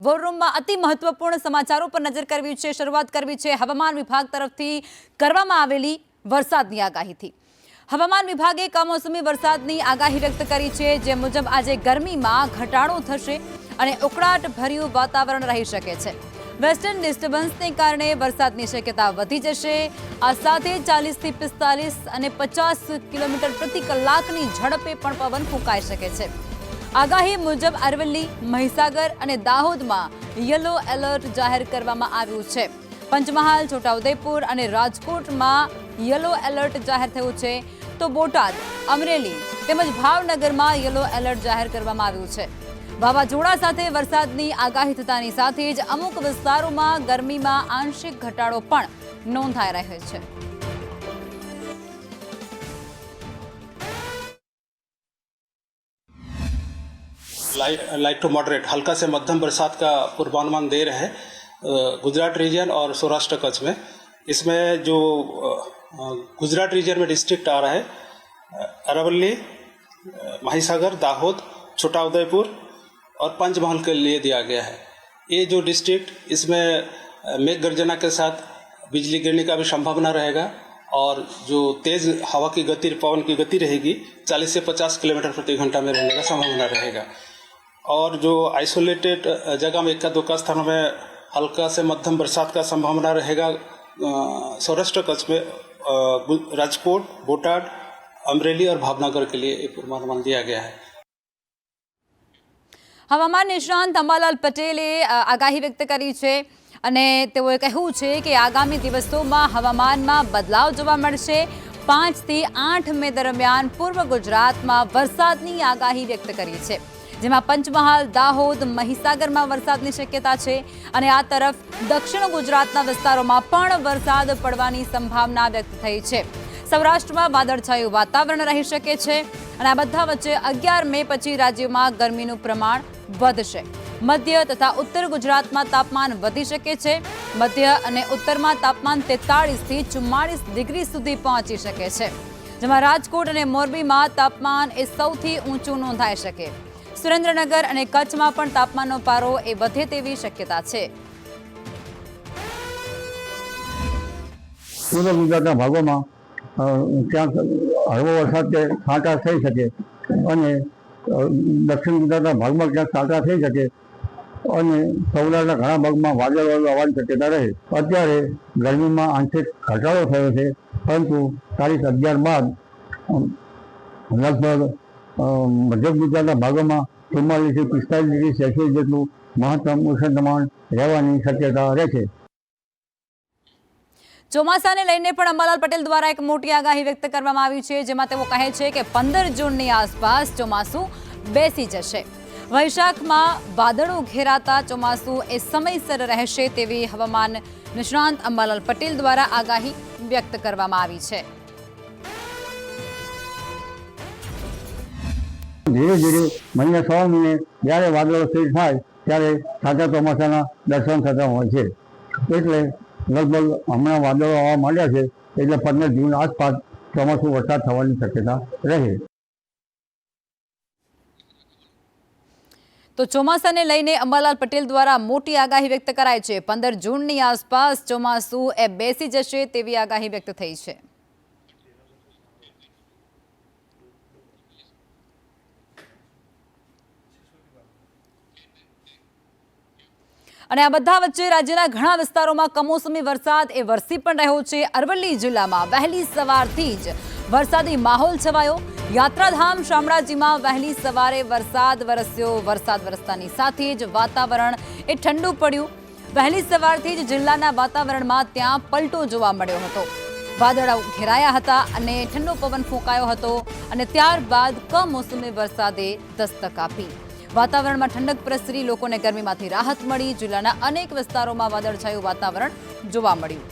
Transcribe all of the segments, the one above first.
War રૂમમાં અતિ મહત્વપૂર્ણ સમાચારો પર નજર કરવી છે। શરૂઆત કરવી છે હવામાન વિભાગ તરફથી કરવામાં આવેલી વરસાદની આગાહીથી। હવામાન વિભાગે કમોસમી વરસાદની આગાહી વ્યક્ત કરી છે, જે મુજબ આજે ગરમીમાં ઘટાડો થશે અને ઉકળાટ ભર્યું વાતાવરણ રહી શકે છે। વેસ્ટર્ન ડિસ્ટર્બન્સને કારણે વરસાદની શક્યતા વધી જશે। આ સાથે 40 થી 45 અને 50 કિલોમીટર પ્રતિ કલાકની ઝડપે પણ પવન ફૂંકાઈ શકે છે। આગાહી મુજબ અરવલ્લી, મહીસાગર અને દાહોદમાં યલો એલર્ટ જાહેર કરવામાં આવ્યું છે। પંચમહાલ, છોટાઉદેપુર અને રાજકોટમાં યલો એલર્ટ જાહેર થયું છે, તો બોટાદ, અમરેલી તેમજ ભાવનગરમાં યલો એલર્ટ જાહેર કરવામાં આવ્યું છે। વાવાઝોડા સાથે વરસાદની આગાહી થતાની સાથે જ અમુક વિસ્તારોમાં ગરમીમાં આંશિક ઘટાડો પણ નોંધાઈ રહ્યો છે। लाइट टू मॉडरेट हल्का से मध्यम बरसात का पूर्वानुमान दे रहे हैं गुजरात रीजन और सौराष्ट्र कच्छ में। इसमें जो गुजरात रीजन में डिस्ट्रिक्ट आ रहा है अरवली, महीसागर, दाहोद, छोटाउदेपुर और पंचमहल के लिए दिया गया है। ये जो डिस्ट्रिक्ट, इसमें मेघ गर्जना के साथ बिजली गिरने का भी संभावना रहेगा और जो तेज़ हवा की गति, पवन की गति रहेगी 40 से 50 किलोमीटर प्रति घंटा में रहने का संभावना रहेगा। और जो आइसोलेटेड जगह में इक्का दुक्का स्थानों में हल्का से मध्यम बरसात का संभावना रहेगा। सौराष्ट्र कच्छ में राजकोट, बोटाद, अमरेली और भावनगर के लिए एक पूर्वानुमान दिया गया है। હવામાન નિષ્ણાંત અંબાલાલ પટેલે આગાહી વ્યક્ત કરી છે અને તેઓએ કહ્યું છે કે આગામી દિવસોમાં હવામાનમાં બદલાવ જોવા મળશે। 5 થી 8 મે દરમિયાન પૂર્વ ગુજરાતમાં વરસાદની આગાહી વ્યક્ત કરી છે, જેમાં પંચમહાલ, દાહોદ, મહીસાગરમાં વરસાદની શક્યતા છે અને આ તરફ દક્ષિણ ગુજરાતના વિસ્તારોમાં પણ વરસાદ પડવાની સંભાવના વ્યક્ત થઈ છે। સૌરાષ્ટ્રમાં વાદળછાયું વાતાવરણ રહી શકે છે અને આ બધા વચ્ચે 11 મે પછી રાજ્યમાં ગરમીનું પ્રમાણ વધશે। મધ્ય તથા ઉત્તર ગુજરાતમાં તાપમાન વધી શકે છે। મધ્ય અને ઉત્તરમાં તાપમાન 43 થી 44 ડિગ્રી સુધી પહોંચી શકે છે, જેમાં રાજકોટ અને મોરબીમાં તાપમાન એ સૌથી ઊંચું નોંધાઈ શકે। સુરેન્દ્રનગર અને કચ્છમાં પણ તાપમાનનો પારો એ વધે તેવી શક્યતા છે। પૂર્વ ગુજરાતના ભાગોમાં ક્યાંક હળવો વરસાદ કે છાંટા થઈ શકે અને દક્ષિણ ગુજરાતના ભાગમાં ક્યાંક છાંટા થઈ શકે અને સૌરાષ્ટ્રના ઘણા ભાગમાં વાદળવાળું આવવાની શક્યતા રહે। અત્યારે ગરમીમાં આંશિક ઘટાડો થયો છે, પરંતુ તારીખ 11 બાદ લગભગ મધ્ય ગુજરાતના ભાગોમાં 44 થી 45 ડિગ્રી સેલ્સિયસ જેટલું મહત્તમ ઉષ્ણતામાન રહેવાની શક્યતા રહેશે। ચોમાસાને લઈને પણ અંબાલાલ પટેલ દ્વારા એક મોટી આગાહી વ્યક્ત કરવામાં આવી છે, જેમાં તેઓ કહે છે કે 15 જૂનની આસપાસ ચોમાસું બેસી જશે। વૈશાખમાં વાદળો ઘેરાતા ચોમાસું એ સમયસર રહેશે તેવી હવામાન નિષ્ણાંત અંબાલાલ પટેલ દ્વારા આગાહી વ્યક્ત કરવામાં આવી છે। ધીરે ધીરે મહિના 6 મહિને જ્યારે વાદળો સ્થિર થાય ત્યારે સાચા ચોમાસાના દર્શન થતા હોય છે। એટલે લગભગ હમણાં વાદળો આવવા માંડ્યા છે, એટલે 15 જૂન આસપાસ ચોમાસું વરસાદ થવાની શક્યતા રહે। તો ચોમાસાને લઈને અંબાલાલ પટેલ દ્વારા મોટી આગાહી વ્યક્ત કરાઈ છે। 15 જૂનની આસપાસ ચોમાસું એ બેસી જશે તેવી આગાહી વ્યક્ત થઈ છે। અને આ બધા વચ્ચે રાજ્યના ઘણા વિસ્તારોમાં કમોસમી વરસાદ એ વરસી પણ રહ્યો છે। અરવલ્લી જિલ્લામાં વહેલી સવારથી જ વરસાદી માહોલ છવાયો। યાત્રાધામ શામળાજીમાં વહેલી સવારે વરસાદ વરસ્યો। વરસાદ વરસતાની સાથે જ વાતાવરણ એ ઠંડુ પડ્યું। વહેલી સવારથી જ જિલ્લાના વાતાવરણમાં ત્યાં પલટો જોવા મળ્યો હતો। વાદળો ઘેરાયા હતા અને ઠંડો પવન ફૂંકાયો હતો અને ત્યારબાદ કમોસમી વરસાદે દસ્તક આપી। વાતાવરણમાં ઠંડક પ્રસરી લોકોને ગરમીમાંથી રાહત મળી। જિલ્લાના અનેક વિસ્તારોમાં વાદળછાયું વાતાવરણ જોવા મળ્યું।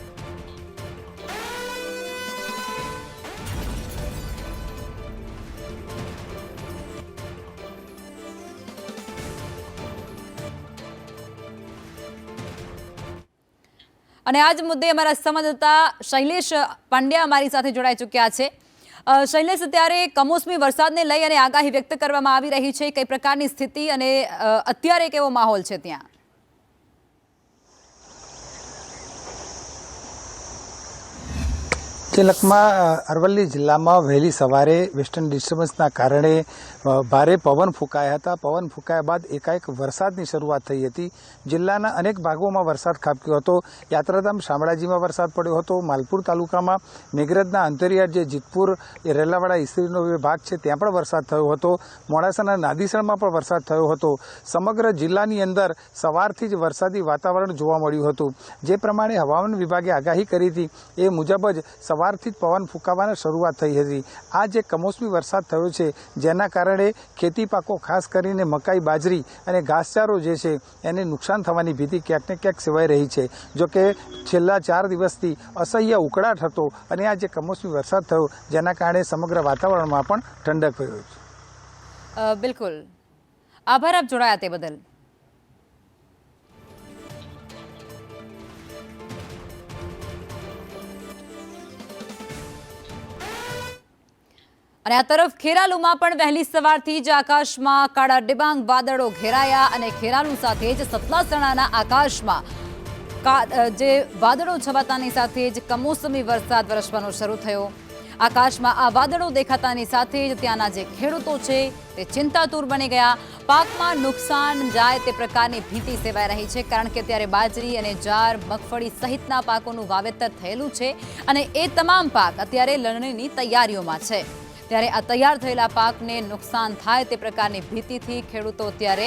અને આજ મુદ્દે અમારા સંવાદદાતા શૈલેષ પાંડ્યા અમારી સાથે જોડાઈ ચૂક્યા છે। શૈલેષ, અત્યારે કમોસમી વરસાદને લઈ અને આગાહી વ્યક્ત કરવામાં આવી રહી છે, કઈ પ્રકારની સ્થિતિ અને અત્યારે કેવો માહોલ છે ત્યાં? તિલકમાં અરવલ્લી જિલ્લામાં વહેલી સવારે વેસ્ટર્ન ડિસ્ટર્બન્સના કારણે ભારે પવન ફૂંકાયા હતા. પવન ફૂંકાયા બાદ એકાએક વરસાદની શરૂઆત થઈ હતી. જિલ્લાના અનેક ભાગોમાં વરસાદ ખાબક્યો હતો. યાત્રાધામ શામળાજીમાં વરસાદ પડ્યો હતો. માલપુર તાલુકામાં મેઘરજના અંતરિયાળ જે જીતપુર એ રેલાવાડા ઇસ્ત્રીનો વિભાગ છે ત્યાં પણ વરસાદ થયો હતો. મોડાસાના નાદીસણમાં પણ વરસાદ થયો હતો. સમગ્ર જિલ્લાની અંદર સવારથી જ વરસાદી વાતાવરણ જોવા મળ્યું હતું. જે પ્રમાણે હવામાન વિભાગે આગાહી કરી હતી એ મુજબ જ સવારથી જ પવન ફૂંકાવાની શરૂઆત થઈ હતી. આ જે કમોસમી વરસાદ થયો છે જેના કારણે ખેતી પાકો ખાસ કરીને મકાઈ, બાજરી અને ઘાસચારો જે છે એને નુકસાન થવાની ભીતિ ક્યાંક ને ક્યાંક સેવાઈ રહી છે. જોકે છેલ્લા 4 દિવસથી અસહ્ય ઉકળાટ હતો અને આ જે કમોસમી વરસાદ થયો જેના કારણે સમગ્ર વાતાવરણમાં પણ ઠંડક થયો છે. બિલકુલ આભાર આપ જોડાયા તે બદલ. અને આ તરફ ખેરાલુમાં પણ વહેલી સવારથી જ આકાશમાં કાળા ડિબાંગ વાદળો ઘેરાયા અને ખેરાલુ સાથે જ સતલાસણાના આકાશમાં જે વાદળો છવાતાની સાથે જ કમોસમી વરસાદ વરસવાનો શરૂ થયો. આકાશમાં આ વાદળો દેખાતાની સાથે જ ત્યાંના જે ખેડૂતો છે તે ચિંતાતુર બની ગયા. પાકમાં નુકસાન જાય તે પ્રકારની ભીતિ સેવાઈ રહી છે, કારણ કે ત્યારે બાજરી અને જાર, મગફળી સહિતના પાકોનું વાવેતર થયેલું છે અને એ તમામ પાક અત્યારે લણણીની તૈયારીઓમાં છે. ત્યારે આ તૈયાર થયેલા પાકને નુકસાન થાય તે પ્રકારની ભીતિથી ખેડૂતો ત્યારે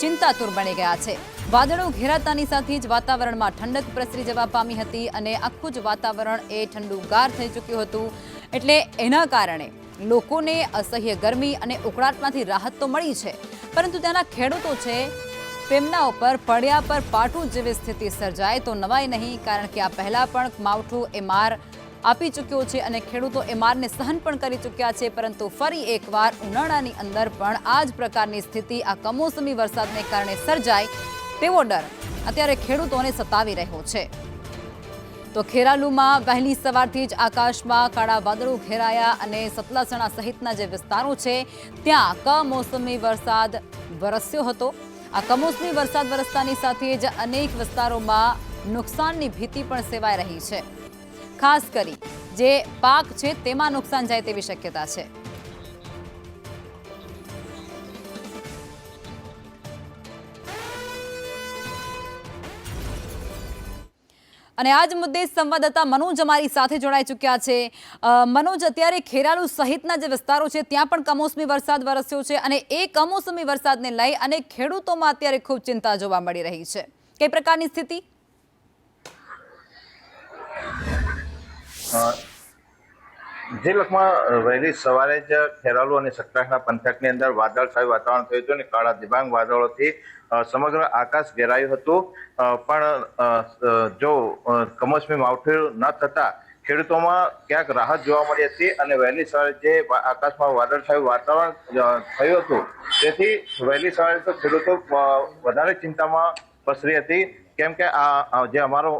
ચિંતાતુર બની ગયા છે. વાદળો ઘેરાતાની સાથે જ વાતાવરણમાં ઠંડક પ્રસરી જવા પામી હતી અને આખું જ વાતાવરણ એ ઠંડુગાર થઈ ચૂક્યું હતું. એટલે એના કારણે લોકોને અસહ્ય ગરમી અને ઉકળાટમાંથી રાહત તો મળી છે, પરંતુ ત્યાંના ખેડૂતો છે તેમના ઉપર પડ્યા પર પાટું જેવી સ્થિતિ સર્જાય તો નવાય નહીં, કારણ કે આ પહેલાં પણ માવઠું એ માર આપી ચૂક્યો છે અને ખેડૂતો એ મારને સહન પણ કરી ચૂક્યા છે. પરંતુ ફરી એકવાર ઉનાળાની અંદર પણ આ જ પ્રકારની સ્થિતિ આ કમોસમી વરસાદને કારણે સર્જાય તેવો ડર અત્યારે ખેડૂતોને સતાવી રહ્યો છે. તો ખેરાલુમાં વહેલી સવારથી જ આકાશમાં કાળા વાદળો ઘેરાયા અને સતલાસણા સહિતના જે વિસ્તારો છે ત્યાં કમોસમી વરસાદ વરસ્યો હતો. આ કમોસમી વરસાદ વરસતાની સાથે જ અનેક વિસ્તારોમાં નુકસાનની ભીતિ પણ સેવાઈ રહી છે. ખાસ કરી જે પાક છે તેમાં નુકસાન જાય તેવી શક્યતા છે. અને આ જ મુદ્દે સંવાદદાતા મનોજ અમારી સાથે જોડાઈ ચૂક્યા છે. મનોજ, અત્યારે ખેરાલુ સહિતના જે વિસ્તારો છે ત્યાં પણ કમોસમી વરસાદ વરસ્યો છે અને એ કમોસમી વરસાદને લઈ અને ખેડૂતોમાં અત્યારે ખૂબ ચિંતા જોવા મળી રહી છે. કઈ પ્રકારની સ્થિતિ? જે લોકમાં વહેલી સવારે જ ખેરાલુ અને સતલાસણા પંથકની અંદર વાદળછાયું વાતાવરણ થયું હતું અને કાળા દિબાંગ વાદળોથી સમગ્ર આકાશ ઘેરાયું હતું. પણ જો કમોસમી માવઠું ન થતા ખેડૂતોમાં ક્યાંક રાહત જોવા મળી હતી અને વહેલી સવારે જે આકાશમાં વાદળછાયું વાતાવરણ થયું હતું તેથી વહેલી સવારે તો ખેડૂતો વધારે ચિંતામાં પસરી હતી. કેમ કે આ જે અમારો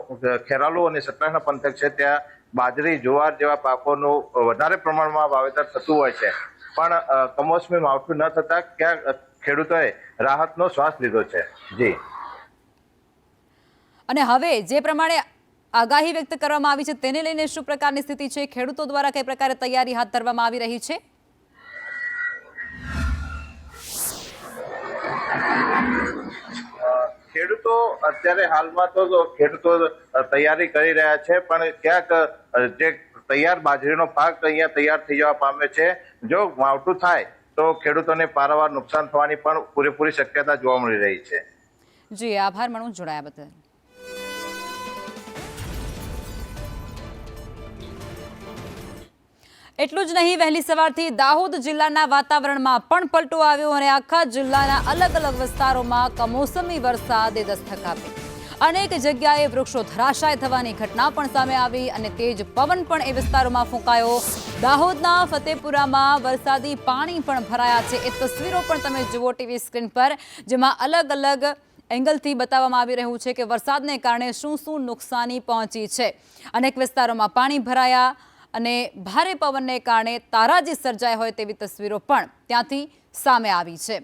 ખેરાલુ અને સતલાસણા પંથક છે ત્યાં બાજરી, જુવાર જેવા પાકોનું વધારે પ્રમાણમાં વાવેતર થતું હોય છે. પણ કમોસમી માવઠું ન થતા ક્યાંક ખેડૂતોએ રાહતનો શ્વાસ લીધો છે. જી. અને હવે જે પ્રમાણે આગાહી વ્યક્ત કરવામાં આવી છે તેને લઈને શું પ્રકારની સ્થિતિ છે? ખેડૂતો દ્વારા કઈ પ્રકારે તૈયારી હાથ ધરવામાં આવી રહી છે? ખેડૂતો અત્યારે હાલમાં તો ખેડૂતો તૈયારી કરી રહ્યા છે, પણ ક્યાંક જે તૈયાર બાજરીનો પાક અહીંયા તૈયાર થઈ જવા પામે છે. જો માવઠું થાય તો ખેડૂતોને પારાવાર નુકસાન થવાની પણ પૂરેપૂરી શક્યતા જોવા મળી રહી છે. જી આભાર મનોજ જોડાયા બદલ. એટલું જ નહીં, વહેલી સવારથી દાહોદ જિલ્લાના વાતાવરણમાં પણ પલટો આવ્યો અને આખા જિલ્લાના અલગ અલગ વિસ્તારોમાં કમોસમી વરસાદે દસ્તક આપી. અનેક જગ્યાએ વૃક્ષો ધરાશાય થવાની ઘટના પણ સામે આવી અને તેજ પવન પણ એ વિસ્તારોમાં ફૂંકાયો. દાહોદના ફતેપુરામાં વરસાદી પાણી પણ ભરાયા છે. એ તસવીરો પણ તમે જુઓ ટીવી સ્ક્રીન પર, જેમાં અલગ અલગ એંગલથી બતાવવામાં આવી રહ્યું છે કે વરસાદને કારણે શું શું નુકસાની પહોંચી છે. અનેક વિસ્તારોમાં પાણી ભરાયા અને ભારે પવનને કારણે તારાજી સર્જાય હોય તેવી તસવીરો પણ ત્યાંથી સામે આવી છે,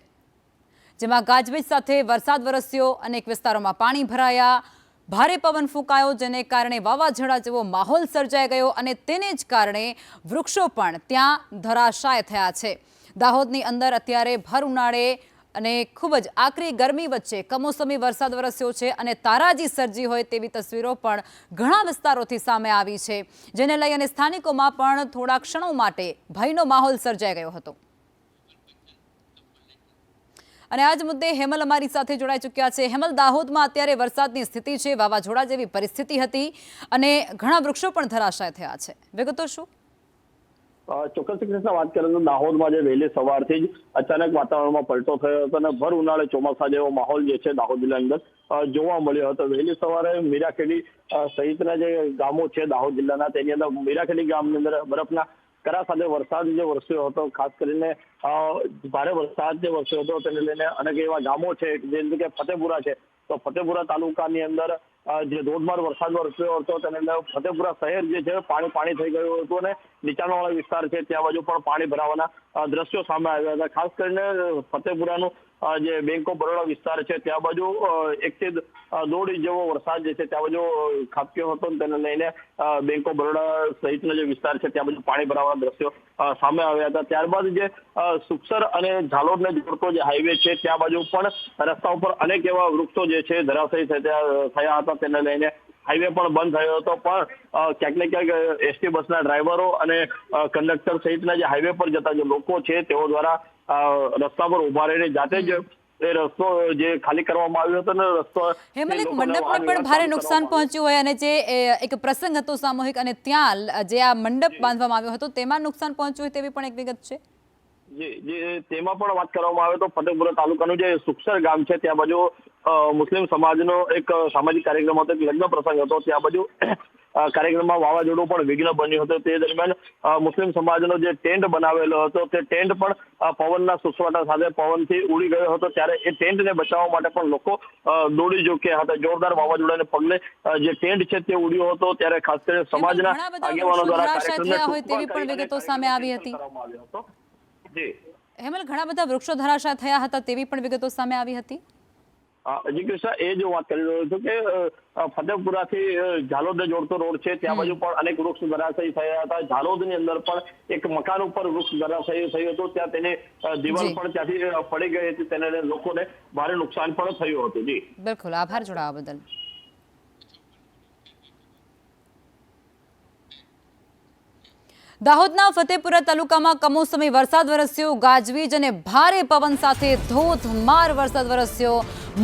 જેમાં ગાજવીજ સાથે વરસાદ વરસ્યો. અનેક વિસ્તારોમાં પાણી ભરાયા, ભારે પવન ફૂંકાયો, જેને કારણે વાવાઝોડા જેવો માહોલ સર્જાઈ ગયો અને તેને જ કારણે વૃક્ષો પણ ત્યાં ધરાશાય થયા છે। દાહોદની અંદર અત્યારે ભર ઉનાળે અને ખૂબ જ આકરી ગરમી વચ્ચે કમોસમી વરસાદ વરસ્યો છે અને તારાજી સર્જી હોય તેવી તસવીરો પણ ઘણા વિસ્તારોથી સામે આવી છે, જેને લઈ અને સ્થાનિકોમાં પણ થોડા ક્ષણો માટે ભયનો માહોલ સર્જાઈ ગયો હતો। અને આજ મુદ્દે હેમલ અમારી સાથે જોડાઈ ચૂક્યા છે। હેમલ, દાહોદમાં અત્યારે વરસાદની સ્થિતિ છે, વાવાઝોડા જેવી પરિસ્થિતિ હતી અને ઘણા વૃક્ષો પણ ધરાશાય થયા છે, વિગતો શું? ચોક્કસ રીતના વાત કરીએ તો દાહોદમાં જે વહેલી સવારથી જ અચાનક વાતાવરણમાં પલટો થયો હતો અને ભર ઉનાળે ચોમાસા જેવો માહોલ જે છે દાહોદ જિલ્લાની અંદર જોવા મળ્યો હતો। વહેલી સવારે મીરાખેડી સહિતના જે ગામો છે દાહોદ જિલ્લાના, તેની અંદર મીરાખેડી ગામની અંદર બરફના કરા સાથે વરસાદ જે વરસ્યો હતો, ખાસ કરીને ભારે વરસાદ જે વરસ્યો હતો તેને લઈને અનેક એવા ગામો છે જેમ કે ફતેપુરા છે, તો ફતેપુરા તાલુકાની અંદર જે ધોધમાર વરસાદ વરસ્યો હતો તેને લઈને ફતેપુરા શહેર જે છે પાણી થઈ ગયું હતું અને નીચાણવાળા વિસ્તાર છે ત્યાં બાજુ પણ પાણી ભરાવાના દ્રશ્યો સામે આવ્યા હતા। ખાસ કરીને ફતેપુરાનું જે બેંક ઓફ બરોડા વિસ્તાર છે ત્યાં બાજુ 1 થી 1.5 ઇંચ જેવો વરસાદ જે છે ત્યાં બાજુ ખાબક્યો હતો, તેને લઈને બેંક ઓફ બરોડા સહિતનો જે વિસ્તાર છે ત્યાં બાજુ પાણી ભરાવાના દ્રશ્યો સામે આવ્યા હતા। ત્યારબાદ જે સુખસર અને ઝાલોદને જોડતો જે હાઈવે છે ત્યાં બાજુ પણ રસ્તા ઉપર અનેક એવા વૃક્ષો જે છે ધરાશાયી થયા હતા, તેને લઈને હાઈવે પણ બંધ થયો હતો। પણ ક્યાંક ને ક્યાંક એસટી બસના ડ્રાઈવરો અને કંડક્ટર સહિતના જે હાઈવે પર જતા જે લોકો છે તેઓ દ્વારા રસ્તા પર ઉભા રહીને જાતે જ એ રસ્તો જે ખાલી કરવામાં આવ્યો હતો ને રસ્તો હેમલ, એક મંડપને પણ ભારે નુકસાન પહોંચ્યું હોય અને જે એક પ્રસંગ હતો સામૂહિક અને ત્યાં જે આ મંડપ બાંધવામાં આવ્યો હતો તેમાં નુકસાન પહોંચ્યું હોય તેવી પણ એક વિગત છે। જે તેમાં પણ વાત કરવામાં આવે તો ફતેપુરા તાલુકાનું જે સુખસર ગામ છે ત્યાં બાજુ મુસ્લિમ સમાજનો એક સામાજિક કાર્યક્રમ હતો, એક લગ્ન પ્રસંગ હતો, ત્યાં બાજુ કાર્યક્રમમાં વાવાઝોડું પણ વિઘ્ન બન્યું હતું। તે દરમિયાન મુસ્લિમ સમાજનો જે ટેન્ટ બનાવેલો હતો તે ટેન્ટ પણ પવનના સુસવાટા સાથે પવનથી ઉડી ગયો હતો, ત્યારે એ ટેન્ટને બચાવવા માટે પણ લોકો દોડી ચૂક્યા હતા। જોરદાર વાવાઝોડાને પગલે જે ટેન્ટ છે તે ઉડ્યો હતો, ત્યારે ખાસ કરીને સમાજના આગેવાનો દ્વારા કાર્યક્રમને તેવી પણ વિગતો સામે આવી હતી। હેમલ, ઘણા બધા વૃક્ષો ધરાશાય થયા હતા તેવી પણ વિગતો સામે આવી હતી। હજી કૃષ્ણા, એ જો વાત કરી રહ્યો છું કે ફતેપુરાથી ઝાલોદને જોડતો રોડ છે ત્યાં બાજુ પણ અનેક વૃક્ષ ધરાશાયી થયા હતા। ઝાલોદની અંદર પણ એક મકાન ઉપર વૃક્ષ ધરાશાયી થયું હતું, ત્યાં તેની દિવાલ પણ ત્યાંથી પડી ગઈ હતી, તેને લોકોને ભારે નુકસાન પણ થયું હતું। જી બિલકુલ, આભાર જોડાવા બદલ। દાહોદના ફતેપુરા તાલુકામાં કમોસમી વરસાદ વરસ્યો, ગાજવીજ અને ભારે પવન સાથે ધોધમાર વરસાદ વરસ્યો।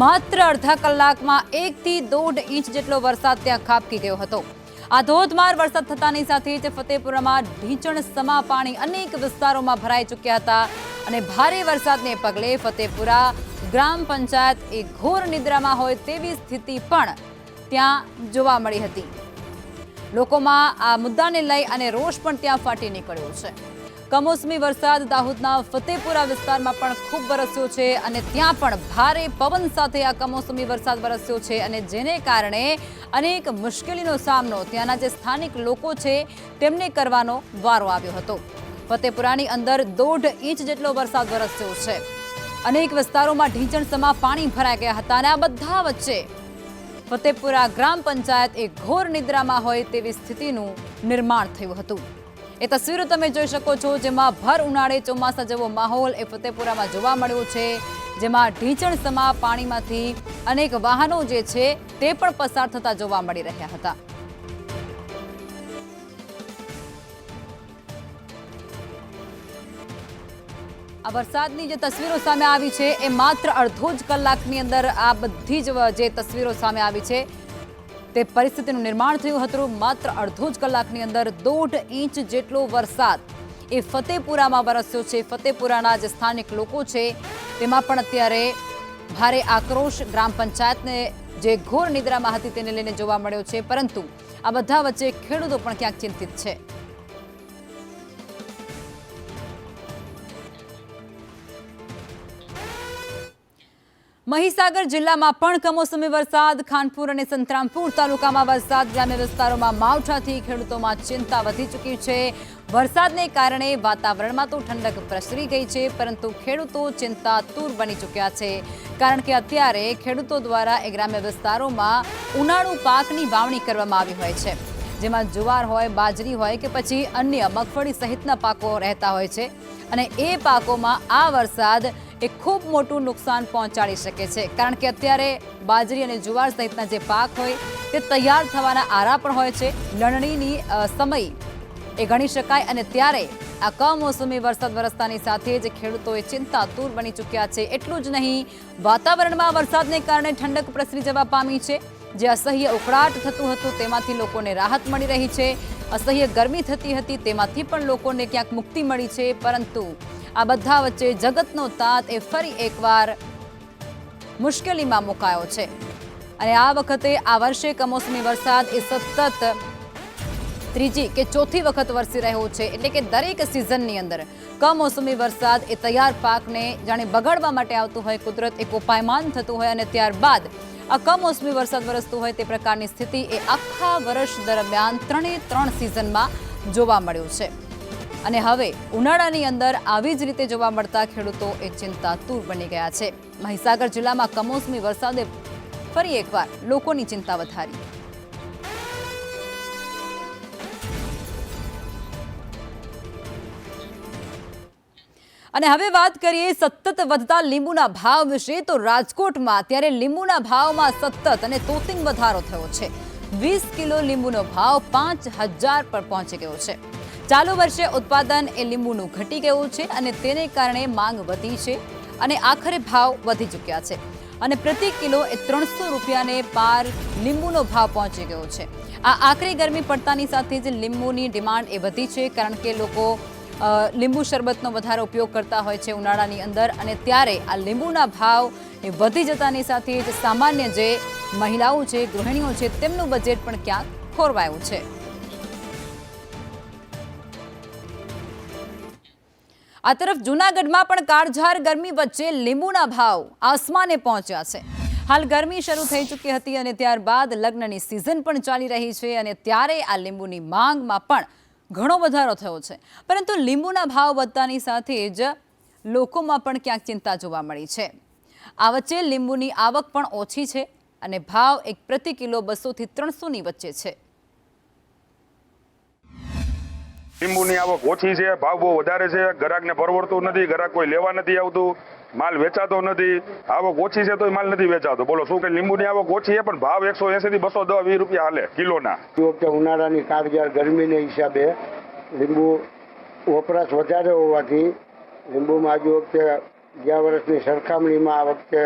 માત્ર અડધા કલાકમાં 1 થી 1.5 ઇંચ જેટલો વરસાદ ત્યાં ખાબકી ગયો હતો। આ ધોધમાર વરસાદ થતાની સાથે જ ફતેપુરામાં ઢીંચણ સમા પાણી અનેક વિસ્તારોમાં ભરાઈ ચૂક્યા હતા અને ભારે વરસાદને પગલે ફતેપુરા ગ્રામ પંચાયત એક ઘોર નિદ્રામાં હોય તેવી સ્થિતિ પણ ત્યાં જોવા મળી હતી। લોકોમાં આ મુદ્દાને લઈ અને રોષ પણ ત્યાં ફાટી નીકળ્યો છે। કમોસમી વરસાદ દાહોદના ફતેપુરા વિસ્તારમાં પણ ખૂબ વરસ્યો છે અને ત્યાં પણ ભારે પવન સાથે આ કમોસમી વરસાદ વરસ્યો છે અને જેને કારણે અનેક મુશ્કેલીનો સામનો ત્યાંના જે સ્થાનિક લોકો છે તેમને કરવાનો વારો આવ્યો હતો। ફતેપુરાની અંદર 1.5 ઇંચ જેટલો વરસાદ વરસ્યો છે, અનેક વિસ્તારોમાં ઢીંચણ સમા પાણી ભરાઈ ગયા હતા અને આ બધા વચ્ચે ફતેપુરા ગ્રામ પંચાયત એક ઘોર નિદ્રામાં હોય તેવી સ્થિતિનું નિર્માણ થયું હતું। એ તસવીરો તમે જોઈ શકો છો, જેમાં ભર ઉનાળે ચોમાસા જેવો માહોલ એ ફતેપુરામાં જોવા મળ્યો છે, જેમાં ઢીંચણ સમા પાણીમાંથી અનેક વાહનો જે છે તે પણ પસાર થતા જોવા મળી રહ્યા હતા। આ વરસાદની જે તસવીરો સામે આવી છે એ માત્ર અડધો જ કલાકની અંદર આ બધી જ જે તસવીરો સામે આવી છે તે પરિસ્થિતિનું નિર્માણ થયું હતું। માત્ર અડધો જ કલાકની અંદર 1.5 ઇંચ જેટલો વરસાદ એ ફતેપુરામાં વરસ્યો છે। ફતેપુરાના જે સ્થાનિક લોકો છે તેમાં પણ અત્યારે ભારે આક્રોશ ગ્રામ પંચાયતને જે ઘોર નિદ્રામાં હતી તેને લઈને જોવા મળ્યો છે, પરંતુ આ બધા વચ્ચે ખેડૂતો પણ ક્યાંક ચિંતિત છે। મહીસાગર જિલ્લામાં પણ કમોસમી વરસાદ, ખાનપુર અને સંતરામપુર તાલુકામાં વરસાદ, ગ્રામ્ય વિસ્તારોમાં માવઠાથી ખેડૂતોમાં ચિંતા વધી ચૂકી છે। વરસાદને કારણે વાતાવરણમાં તો ઠંડક પ્રસરી ગઈ છે, પરંતુ ખેડૂતો ચિંતાતુર બની ચૂક્યા છે, કારણ કે અત્યારે ખેડૂતો દ્વારા એ ગ્રામ્ય વિસ્તારોમાં ઉનાળુ પાકની વાવણી કરવામાં આવી હોય છે, જેમાં જુવાર હોય, બાજરી હોય કે પછી અન્ય મગફળી સહિતના પાકો રહેતા હોય છે, અને એ પાકોમાં આ વરસાદ એ ખૂબ મોટું નુકસાન પહોંચાડી શકે છે, કારણ કે અત્યારે બાજરી અને જુવાર સહિતના જે પાક હોય તે તૈયાર થવાના આરા પણ હોય છે, લણણીની સમય એ ગણી શકાય, અને ત્યારે આ કમોસમી વરસાદ વરસતાની સાથે જ ખેડૂતોએ ચિંતાતુર બની ચૂક્યા છે. એટલું જ નહીં, વાતાવરણમાં વરસાદને કારણે ઠંડક પ્રસરી જવા પામી છે, જે અસહ્ય ઉકળાટ થતું હતું તેમાંથી લોકોને રાહત મળી રહી છે, અસહ્ય ગરમી થતી હતી તેમાંથી પણ લોકોને ક્યાંક મુક્તિ મળી છે, પરંતુ આ બધા વચ્ચે જગતનો તાત એ ફરી એકવાર મુશ્કેલીમાં મુકાયો છે, અને આ વખતે આ વર્ષે કમોસમી વરસાદ એ સતત ત્રીજી કે ચોથી વખત વરસી રહ્યો છે, એટલે કે દરેક સિઝનની અંદર કમોસમી વરસાદ એ તૈયાર પાકને જાણે બગાડવા માટે આવતું હોય, કુદરત એ કોપાયમાન થતું હોય, અને ત્યારબાદ આ કમોસમી વરસાદ વરસતું હોય તે પ્રકારની સ્થિતિ એ આખા વર્ષ દરમિયાન 3 સિઝનમાં જોવા મળ્યું છે, અને હવે ઉનાળાની અંદર આવી જ રીતે જોવા મળતા ખેડૂતો એ ચિંતાતુર બની ગયા છે. મહીસાગર જિલ્લામાં કમોસમી વરસાદે ફરી એકવાર લોકોની ચિંતા વધારી. અને હવે વાત કરીએ સતત વધતા લીંબુના ભાવ વિશે, તો રાજકોટમાં અત્યારે લીંબુના ભાવમાં સતત અને તોતિંગ વધારો થયો છે. 20 કિલો લીંબુનો ભાવ 5,000 પર પહોંચી ગયો છે. ચાલુ વર્ષે ઉત્પાદન એ લીંબુનું ઘટી ગયું છે, અને તેને કારણે માંગ વધી છે, અને આખરે ભાવ વધી ચૂક્યા છે, અને પ્રતિ કિલો એ 300 રૂપિયાને પાર લીંબુનો ભાવ પહોંચી ગયો છે. આ આકરી ગરમી પડતાની સાથે જ લીંબુની ડિમાન્ડ એ વધી છે, કારણ કે લોકો લીંબુ શરબતનો વધારે ઉપયોગ કરતા હોય છે ઉનાળાની અંદર, અને ત્યારે આ લીંબુના ભાવ એ વધી જતાની સાથે જ સામાન્ય જે મહિલાઓ છે, ગૃહિણીઓ છે, તેમનું બજેટ પણ ક્યાંક ખોરવાયું છે. આ તરફ જૂનાગઢમાં પણ કાળઝાળ ગરમી વચ્ચે લીંબુના ભાવ આસમાને પહોંચ્યા છે. હાલ ગરમી શરૂ થઈ ચૂકી હતી, અને ત્યારબાદ લગ્નની સિઝન પણ ચાલી રહી છે, અને ત્યારે આ લીંબુની માંગમાં પણ ઘણો વધારો થયો છે, પરંતુ લીંબુના ભાવ વધતાની સાથે જ લોકોમાં પણ ક્યાંક ચિંતા જોવા મળી છે. આ વચ્ચે લીંબુની આવક પણ ઓછી છે, અને ભાવ એક પ્રતિ કિલો 200 થી 300 ની વચ્ચે છે. લીંબુની આવક ઓછી છે, ભાવ બહુ વધારે છે, ગ્રાહકને પરવડતું નથી, ગ્રાહક કોઈ લેવા નથી આવતું, માલ વેચાતો નથી. આવક ઓછી છે તોય માલ નથી વેચાતો. બોલો શું કે લીંબુની આવક ઓછી છે પણ ભાવ 180 થી 210-20 રૂપિયા હાલે કિલોના. એ વખતે ઉનાળાની કાળઝાળ ગરમીને હિસાબે લીંબુ વપરાશ વધારે હોવાથી લીંબુમાં આજુ વખતે ગયા વર્ષની સરખામણીમાં આ વખતે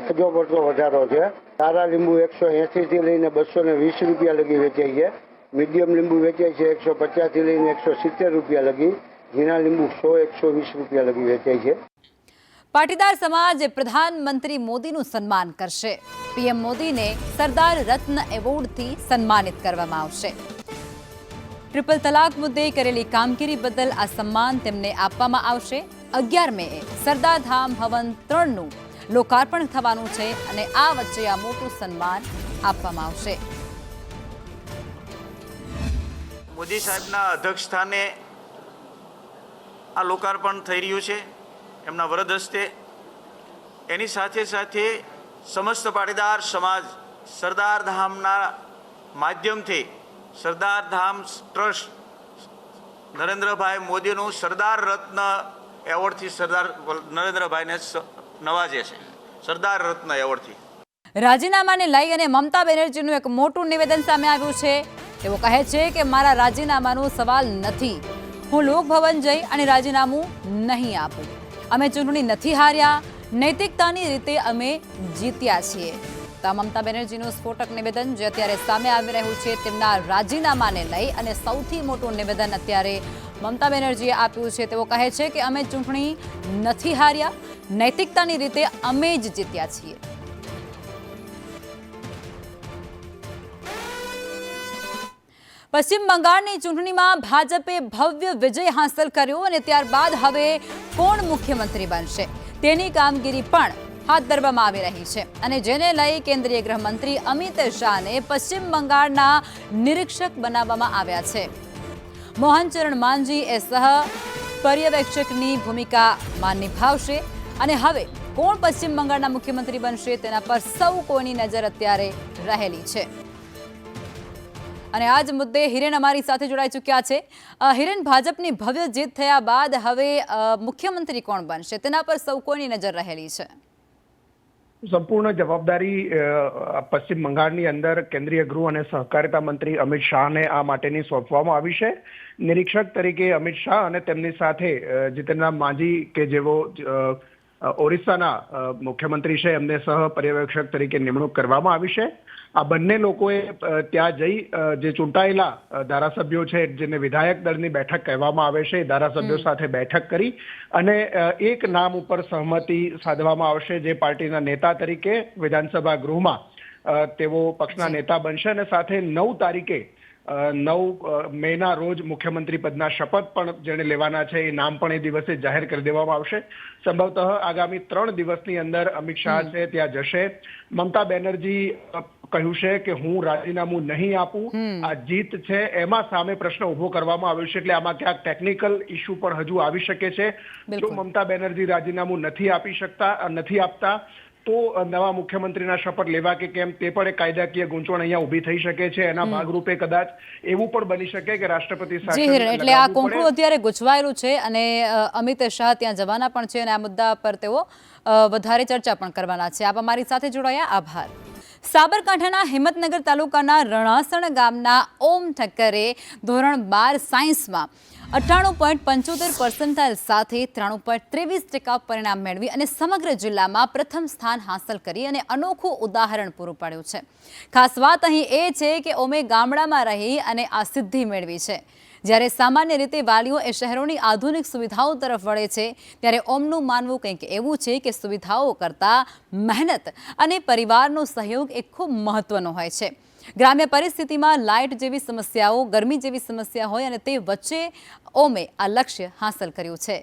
વધુ પડતો વધારો છે. સારા લીંબુ 180 થી લઈને 220 રૂપિયા લગી વેચાય છે. મીડિયમ લીંબુ વેચાય છે 150 થી લઈને 170 રૂપિયા લગી. ઝીણા લીંબુ 100-120 રૂપિયા લગી વેચાય છે. પાટીદાર સમાજ પ્રધાનમંત્રી મોદીનું સન્માન કરશે. પીએમ મોદીને સરદાર રત્ન એવોર્ડથી સન્માનિત કરવામાં આવશે. ટ્રિપલ તલાક મુદ્દે કરેલી કામગીરી બદલ આ સન્માન તેમને આપવામાં આવશે. 11 મેએ સરદારધામ ભવન 3નું લોકાર્પણ થવાનું છે, અને આ વચ્ચે આ મોટું સન્માન આપવામાં આવશે. મોદી સાહેબના અધ્યક્ષ સ્થાને આ લોકાર્પણ થઈ રહ્યું છે એમના વરદ હસ્તે. એની સાથે સાથે સમસ્ત પાટીદાર સમાજ સરદાર ધામના માધ્યમથી સરદાર ધામ ટ્રસ્ટ નરેન્દ્રભાઈ મોદીનું સરદાર રત્ન એવોર્ડથી સરદાર નરેન્દ્રભાઈને નવાજે છે, સરદાર રત્ન એવોર્ડથી. રાજીનામાને લઈ અને મમતા બેનર્જીનું એક મોટું નિવેદન સામે આવ્યું છે. તેઓ કહે છે કે મારા રાજીનામાનો સવાલ નથી, હું લોકભવન જઈ અને રાજીનામું નહીં આપું. અમે ચૂંટણી નથી હાર્યા, નૈતિકતાની રીતે અમે જીત્યા છીએ. તો મમતા બેનર્જીનું સ્ફોટક નિવેદન જે અત્યારે સામે આવી રહ્યું છે તેમના રાજીનામાને લઈ, અને સૌથી મોટું નિવેદન અત્યારે મમતા બેનર્જીએ આપ્યું છે. તેઓ કહે છે કે અમે ચૂંટણી નથી હાર્યા, નૈતિકતાની રીતે અમે જ જીત્યા છીએ. પશ્ચિમ બંગાળની ચૂંટણીમાં ભાજપે ભવ્ય વિજય હાંસલ કર્યો, અને ત્યારબાદ હવે કોણ મુખ્યમંત્રી બનશે તેની કામગીરી પણ હાથ ધરવામાં આવી રહી છે, અને જેને લઈ કેન્દ્રીય ગૃહમંત્રી અમિત શાહને પશ્ચિમ બંગાળના નિરીક્ષક બનાવવામાં આવ્યા છે. મોહનચરણ માંઝી એ સહ પર્યવેક્ષકની ભૂમિકામાં નિભાવશે અને હવે કોણ પશ્ચિમ બંગાળના મુખ્યમંત્રી બનશે તેના પર સૌ કોઈની નજર અત્યારે રહેલી છે અને આ જ મુદ્દે હિરેન અમારી સાથે જોડાઈ ચૂક્યા છે. હિરેન, ભાજપની ભવ્ય જીત થયા બાદ હવે મુખ્યમંત્રી કોણ બનશે તેના પર સૌ કોઈની નજર રહેલી છે. સંપૂર્ણ જવાબદારી પશ્ચિમ બંગાળની અંદર કેન્દ્રીય ગૃહ અને સહકારિતા મંત્રી અમિત શાહને આ માટેની સોંપવામાં આવી છે. નિરીક્ષક તરીકે અમિત શાહ અને તેમની સાથે જીતેન્દ્ર માંઝી કે જેઓ ઓરિસ્સાના મુખ્યમંત્રી છે એમને સહ પર્યવેક્ષક તરીકે નિમણૂક કરવામાં આવી છે. આ બંને લોકોએ ત્યાં જઈ જે ચૂંટાયેલા ધારાસભ્યો છે જેને વિધાયક દળની બેઠક કહેવામાં આવે છે એ ધારાસભ્યો સાથે બેઠક કરી અને એક નામ ઉપર સહમતિ સાધવામાં આવશે જે પાર્ટીના નેતા તરીકે વિધાનસભા ગૃહમાં તેઓ પક્ષના નેતા બનશે અને સાથે 9 તારીખે 9 મેના રોજ મુખ્યમંત્રી પદના શપથ પણ જેને લેવાના છે એ નામ પણ એ દિવસે જાહેર કરી દેવામાં આવશે. સંભવતઃ આગામી 3 દિવસની અંદર અમિત શાહ છે ત્યાં જશે. મમતા બેનર્જી કહ્યું છે કે હું રાજીનામું નહીં આપું. આ જીત છે એમાં સામે પ્રશ્ન ઉભો કરવામાં આવ્યો છે એટલે આમાં ક્યાંક ટેકનિકલ ઇસ્યુ પણ હજુ આવી શકે છે. જો મમતા બેનર્જી રાજીનામું નથી આપતા તો નવા મુખ્યમંત્રીના શપથ લેવા કે કેમ તે પણ એક કાયદાકીય ગૂંચવણ અહીંયા ઊભી થઈ શકે છે. એના ભાગરૂપે કદાચ એવું પણ બની શકે કે રાષ્ટ્રપતિ શાસન એટલે આ કોંકણું અત્યારે ગૂંચવાયેલું છે અને અમિત શાહ ત્યાં જવાના પણ છે અને આ મુદ્દા પર તેઓ વધારે ચર્ચા પણ કરવાના છે. આપ અમારી સાથે જોડાયા, આભાર. સાબરકાંઠાના હિંમતનગર તાલુકાના રણાસણ ગામના ઓમ ઠક્કરે ધોરણ 12 સાયન્સમાં 98.75% સાથે 93.23% પરિણામ મેળવી અને સમગ્ર જિલ્લામાં પ્રથમ સ્થાન હાંસલ કરી અને અનોખું ઉદાહરણ પૂરું પાડ્યું છે. ખાસ વાત અહીં એ છે કે ઓમે ગામડામાં રહી અને આ સિદ્ધિ મેળવી છે. જ્યારે સામાન્ય રીતે વાલીઓ એ શહેરોની આધુનિક સુવિધાઓ તરફ વળે છે ત્યારે ઓમનું માનવું કંઈક એવું છે કે સુવિધાઓ કરતાં મહેનત અને પરિવારનો સહયોગ એ ખૂબ મહત્વનો હોય છે. ગ્રામ્ય પરિસ્થિતિમાં લાઇટ જેવી સમસ્યાઓ, ગરમી જેવી સમસ્યા હોય અને તે વચ્ચે ઓમે આ લક્ષ્ય હાંસલ કર્યું છે.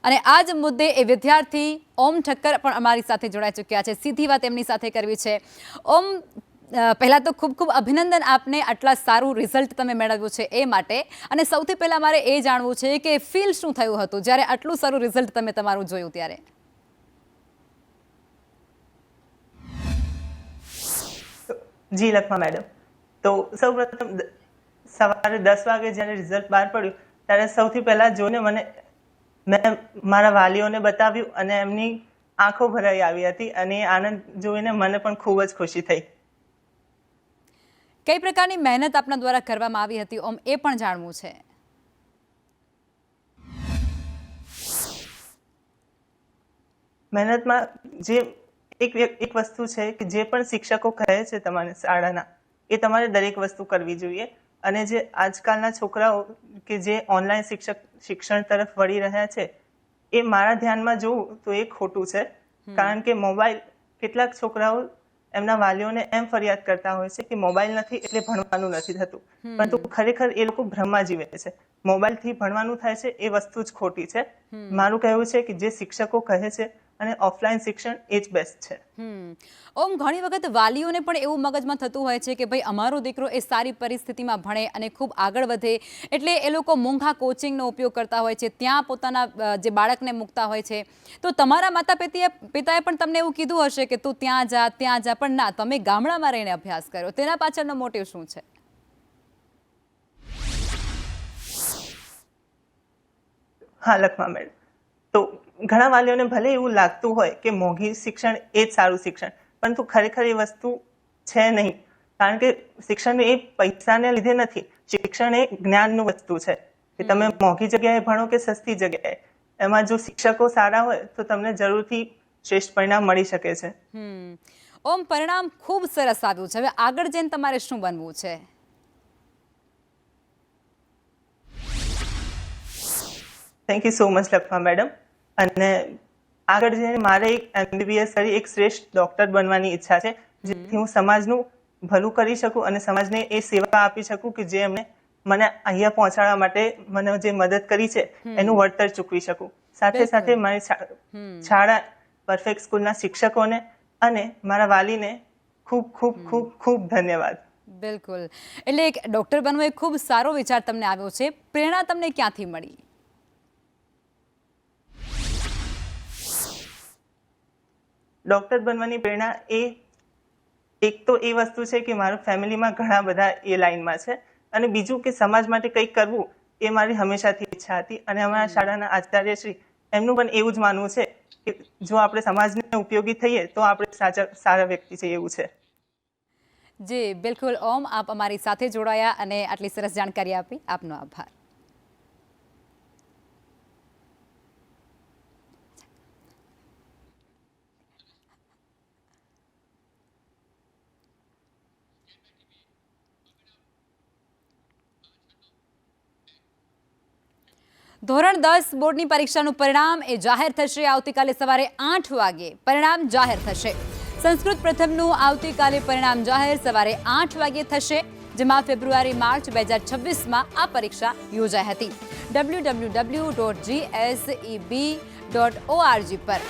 અને આ જ મુદ્દે એ વિદ્યાર્થી ઓમ ઠક્કર પણ અમારી સાથે જોડાઈ ચૂક્યા છે. સીધી વાત એમની સાથે કરવી છે. ઓમ, પહેલાં તો ખૂબ ખૂબ અભિનંદન આપને, આટલા સારું રિઝલ્ટ તમે મેળવ્યું છે એ માટે. અને સૌથી પહેલાં મારે એ જાણવું છે કે ફીલ શું થયું હતું જ્યારે આટલું સારું રિઝલ્ટ તમે તમારું જોયું ત્યારે? જી લખમા મેડમ, તો સૌપ્રથમ સવારે 10 વાગે જ્યારે રિઝલ્ટ બહાર પડ્યું ત્યારે સૌથી પહેલાં જોઈને મેં મારા વાલીઓને બતાવ્યું અને એમની આંખો ભરાઈ આવી હતી અને એ આનંદ જોઈને મને પણ ખૂબ જ ખુશી થઈ. કઈ પ્રકારની મહેનત આપના દ્વારા કરવામાં આવી હતી ઓમ, એ પણ જાણવું છે. મહેનતમાં જે એક વસ્તુ છે કે જે પણ શિક્ષકો કહે છે તમારે શાળાના એ તમારે દરેક વસ્તુ કરવી જોઈએ. અને જે આજકાલના છોકરાઓ કે જે ઓનલાઈન શિક્ષણ તરફ વળી રહ્યા છે એ મારા ધ્યાનમાં જોઉં તો એ ખોટું છે. કારણ કે મોબાઈલ, કેટલાક છોકરાઓ એમના વાલીઓને એમ ફરિયાદ કરતા હોય છે કે મોબાઈલ નથી એટલે ભણવાનું નથી થતું, પરંતુ ખરેખર એ લોકો ભ્રમમાં જીવે છે. મોબાઈલથી ભણવાનું થાય છે એ વસ્તુ જ ખોટી છે. મારું કહેવું છે કે જે શિક્ષકો કહે છે અને ઓફલાઈન શિક્ષણ એ જ બેસ્ટ છે. ઓમ, ઘણી વખત વાલીઓને પણ એવું મગજમાં થતું હોય છે કે ભાઈ અમારો દીકરો એ સારી પરિસ્થિતિમાં ભણે અને ખૂબ આગળ વધે એટલે એ લોકો મોંઘા કોચિંગનો ઉપયોગ કરતા હોય છે, ત્યાં પોતાના જે બાળકને મૂકતા હોય છે. તો તમારા માતા પિતાએ પણ તમને એવું કીધું હશે કે તું ત્યાં જા, પણ ના, તમે ગામડામાં રહીને અભ્યાસ કર્યો. તેના પાછળનો મોટિવ શું છે? હા લખમા મેડમ, તો ઘણા વાલીઓને ભલે એવું લાગતું હોય કે મોંઘી શિક્ષણ એ જ સારું શિક્ષણ, પરંતુ ખરેખર એ વસ્તુ છે નહીં. કારણ કે શિક્ષણ એ પૈસાને લીધે નથી, શિક્ષણ એ જ્ઞાનનું વસ્તુ છે કે તમે મોંઘી જગ્યાએ ભણો કે સસ્તી જગ્યાએ, એમાં જો શિક્ષકો સારા હોય તો તમને જરૂરથી શ્રેષ્ઠ પરિણામ મળી શકે છે. ઓમ, પરિણામ ખૂબ સરસ આવ્યું છે. હવે આગળ જઈને તમારે શું બનવું છે? થેન્ક યુ સો મચ લખમા મેડમ. અને આગળ જઈને મારે એક MBBS કરી એક શ્રેષ્ઠ ડોક્ટર બનવાની ઈચ્છા છે, જેથી હું સમાજનું ભલું કરી શકું અને સમાજને એ સેવા આપી શકું કે જે એમણે મને અહીંયા પહોંચાડવા માટે મને જે મદદ કરી છે એનું વળતર ચૂકવી શકું. સાથે સાથે મારી શાળા પરફેક્ટ સ્કૂલના શિક્ષકોને અને મારા વાલીને ખૂબ ખૂબ ખૂબ ખૂબ ધન્યવાદ. બિલકુલ, એટલે એક ડૉક્ટર બનવો એક ખૂબ સારો વિચાર તમને આવ્યો છે. પ્રેરણા તમને ક્યાંથી મળી? ડૉક્ટર બનવાની પ્રેરણા એક તો એ વસ્તુ છે કે મારા ફેમિલીમાં ઘણા બધા એ લાઈનમાં છે, અને બીજું કે સમાજ માટે કંઈક કરવું એ મારી હંમેશાથી ઈચ્છા હતી. અને અમારા શાળાના આચાર્યશ્રી એમનું પણ એવું જ માનવું છે કે જો આપણે સમાજને ઉપયોગી થઈએ તો આપણે સારા વ્યક્તિ છે એવું છે. જી બિલકુલ ઓમ, આપ અમારી સાથે જોડાયા અને આટલી સરસ જાણકારી આપી, આપનો આભાર. ધોરણ 10 બોર્ડની પરીક્ષાનું પરિણામ એ જાહેર થશે. આવતીકાલે સવારે 8 વાગે પરિણામ જાહેર થશે. સંસ્કૃત પ્રથમનું આવતીકાલે પરિણામ જાહેર સવારે 8 વાગે થશે, જેમાં ફેબ્રુઆરી-માર્ચ 2026માં આ પરીક્ષા યોજાઈ હતી. www.gseb.org પર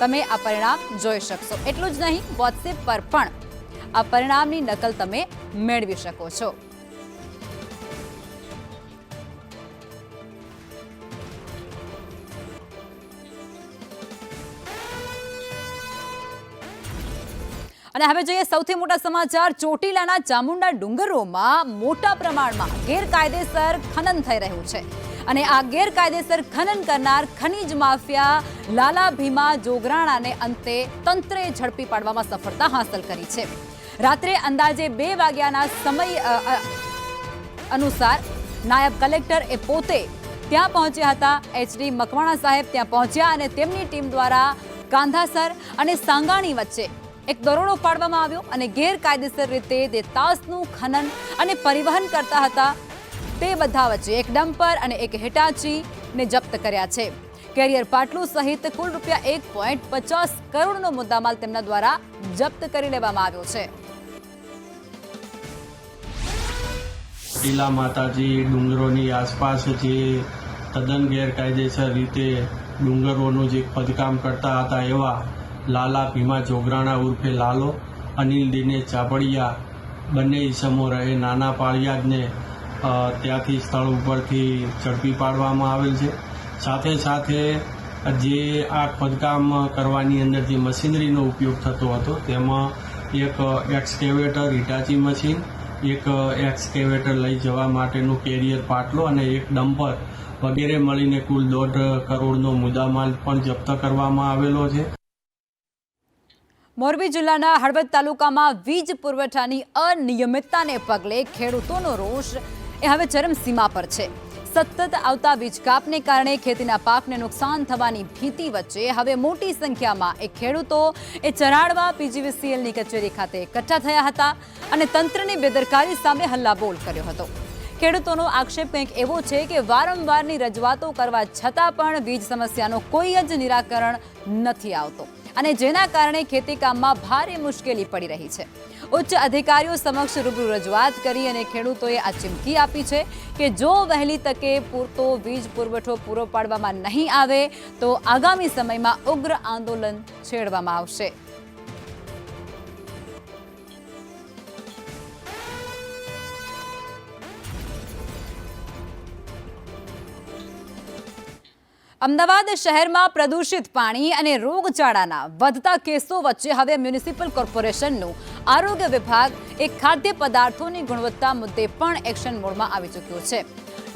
તમે આ પરિણામ જોઈ શકશો. એટલું જ નહીં, વોટ્સએપ પર પણ આ પરિણામની નકલ તમે મેળવી શકો છો. અને હવે જોઈએ સૌથી મોટા સમાચાર. ચોટીલાના ચામુંડા ડુંગરોમાં મોટા પ્રમાણમાં ગેરકાયદેસર ખનન થઈ રહ્યું છે, અને આ ગેરકાયદેસર ખનન કરનાર ખનીજ માફિયા લાલા ભીમા જોગરાણાને અંતે તંત્રે ઝડપી પાડવામાં સફળતા હાંસલ કરી છે. રાત્રે અંદાજે 2 વાગ્યાના સમય અનુસાર નાયબ કલેક્ટર એ પોતે ત્યાં પહોંચ્યા હતા. HD મકવાણા સાહેબ ત્યાં પહોંચ્યા અને તેમની ટીમ દ્વારા કાંધાસર અને સાંગાણી વચ્ચે એક દરોડો પાડવામાં આવ્યો અને ગેરકાયદેસર રીતે દેતાસનું ખનન અને પરિવહન કરતા હતા તે બધા વચ્ચે એક ડમ્પર અને એક હિટાચીને જપ્ત કર્યા છે. કેરિયર પાટલું સહિત કુલ રૂપિયા 1.50 કરોડનો મુદ્દામાલ તેમના દ્વારા જપ્ત કરી લેવામાં આવ્યો છે. ટીલા માતાજી ડુંગરોની આસપાસ જે તદ્દન ગેરકાયદેસર રીતે ડુંગરોનું જે ખોદકામ કરતા હતા એવા લાલા ભીમા જોગરાણા ઉર્ફે લાલો, અનિલ દિનેશ ચાપડિયા બંને ઈસમો રહે નાના પાળિયાદને ત્યાંથી સ્થળ ઉપરથી ઝડપી પાડવામાં આવેલ છે. સાથે સાથે જે આ ખોદકામ કરવાની અંદર જે મશીનરીનો ઉપયોગ થતો હતો તેમાં એક એક્સકેવેટર, હિટાચી મશીન, એક એક્સકેવેટર લઈ જવા માટેનું કેરિયર પાટલો અને એક ડમ્પર વગેરે મળીને કુલ 1.5 કરોડનો મુદ્દામાલ પણ જપ્ત કરવામાં આવેલો છે. મોરબી જિલ્લાના હળવદ તાલુકામાં વીજ પુરવઠાની અનિયમિતતાને પગલે ખેડૂતોનો રોષ એ હવે ચરમસીમા પર છે. સતત આવતા વીજ કાપને કારણે ખેતીના પાકને નુકસાન થવાની ભીતિ વચ્ચે હવે મોટી સંખ્યામાં ખેડૂતો ચરાડવા PGVCLની કચેરી ખાતે એકઠા થયા હતા અને તંત્રની બેદરકારી સામે હલ્લાબોલ કર્યો હતો. ખેડૂતોનો આક્ષેપ કંઈક એવો છે કે વારંવારની રજૂઆતો કરવા છતાં પણ વીજ સમસ્યાનો કોઈ જ નિરાકરણ નથી આવતો, અને જેના કારણે ખેતીકામમાં ભારે મુશ્કેલી પડી રહી છે. ઉચ્ચ અધિકારીઓ સમક્ષ રૂબરૂ રજૂઆત કરી અને ખેડૂતોએ આ ચીમકી આપી છે કે જો વહેલી તકે પૂરતો વીજ પુરવઠો પૂરો પાડવામાં નહીં આવે તો આગામી સમયમાં ઉગ્ર આંદોલન છેડવામાં આવશે. અમદાવાદ શહેરમાં પ્રદૂષિત પાણી અને રોગચાળાના વધતા કેસો વચ્ચે હવે મ્યુનિસિપલ કોર્પોરેશનનું આરોગ્ય વિભાગ એક ખાદ્ય પદાર્થોની ગુણવત્તા મુદ્દે પણ એક્શન મોડમાં આવી ચૂક્યું છે.